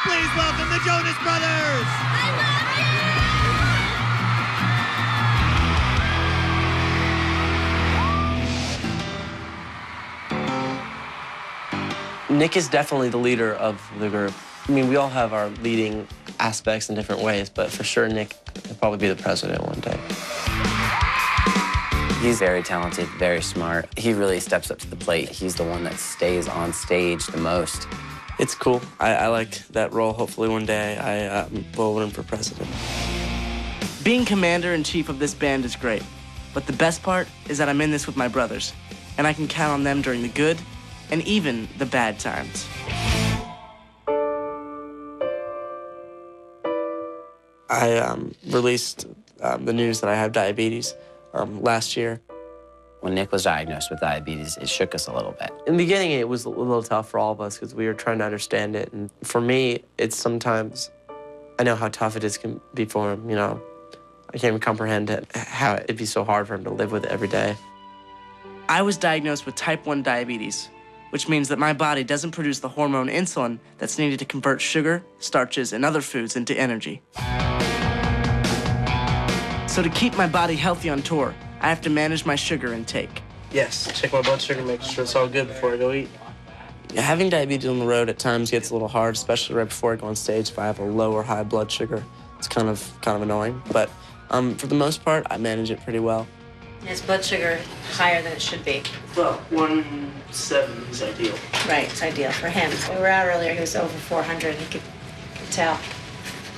Please welcome the Jonas Brothers! Nick is definitely the leader of the group. I mean, we all have our leading aspects in different ways, but for sure, Nick will probably be the president one day. He's very talented, very smart. He really steps up to the plate. He's the one that stays on stage the most. It's cool. I like that role. Hopefully one day I will run for president. Being commander-in-chief of this band is great, but the best part is that I'm in this with my brothers, and I can count on them during the good and even the bad times. I released the news that I have diabetes last year. When Nick was diagnosed with diabetes, it shook us a little bit. In the beginning, it was a little tough for all of us because we were trying to understand it. And for me, it's sometimes, I know how tough it is can be for him, you know. I can't even comprehend it, how it'd be so hard for him to live with it every day. I was diagnosed with type 1 diabetes, which means that my body doesn't produce the hormone insulin that's needed to convert sugar, starches, and other foods into energy. So to keep my body healthy on tour, I have to manage my sugar intake. Yes, check my blood sugar, make sure it's all good before I go eat. Having diabetes on the road at times gets a little hard, especially right before I go on stage. If I have a low or high blood sugar, it's kind of annoying. But for the most part, I manage it pretty well. His blood sugar higher than it should be. Well, 170 is ideal. Right, it's ideal for him. We were out earlier, he was over 400, he could tell.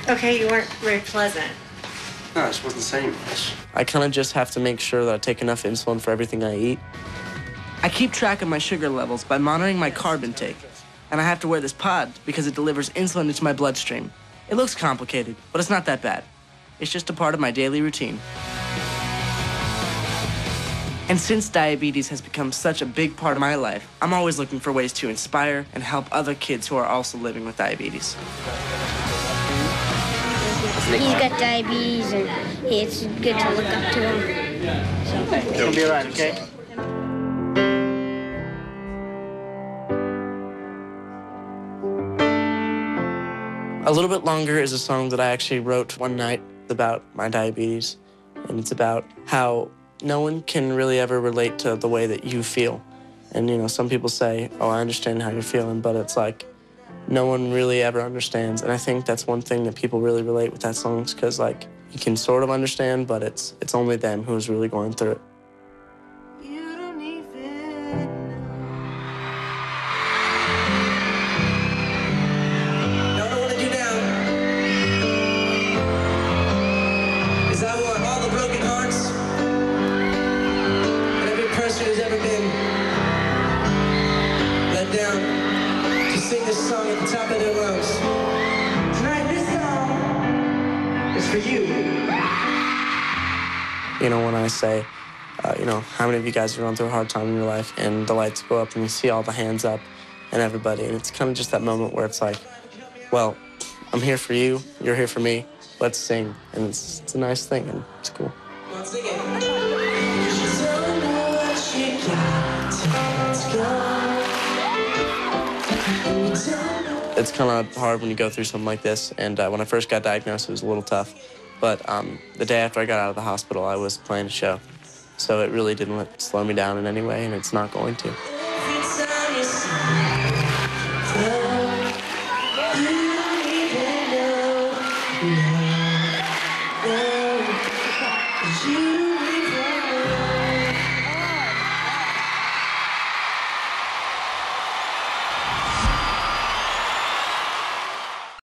Okay, you weren't very pleasant. No, I just wasn't saying much. I kind of just have to make sure that I take enough insulin for everything I eat. I keep track of my sugar levels by monitoring my carb intake, and I have to wear this pod because it delivers insulin into my bloodstream. It looks complicated, but it's not that bad. It's just a part of my daily routine. And since diabetes has become such a big part of my life, I'm always looking for ways to inspire and help other kids who are also living with diabetes. He's got diabetes, and it's good to look up to him. So, it's gonna be all right, okay? A Little Bit Longer is a song that I actually wrote one night about my diabetes, and it's about how no one can really ever relate to the way that you feel. And, you know, some people say, oh, I understand how you're feeling, but it's like, no one really ever understands. And I think that's one thing that people really relate with that song, because, like, you can sort of understand, but it's only them who's really going through it. You don't even Now, what I want to do now is I want all the broken hearts and every person who's ever been let down to sing this song at the top of their lungs. Tonight, this song is for you. You know, when I say, you know, how many of you guys are going through a hard time in your life, and the lights go up and you see all the hands up and everybody, and it's kind of just that moment where it's like, well, I'm here for you, you're here for me, let's sing. And it's a nice thing, and it's cool. It's kind of hard when you go through something like this, and when I first got diagnosed, it was a little tough. But the day after I got out of the hospital, I was playing a show. So it really didn't slow me down in any way, and it's not going to.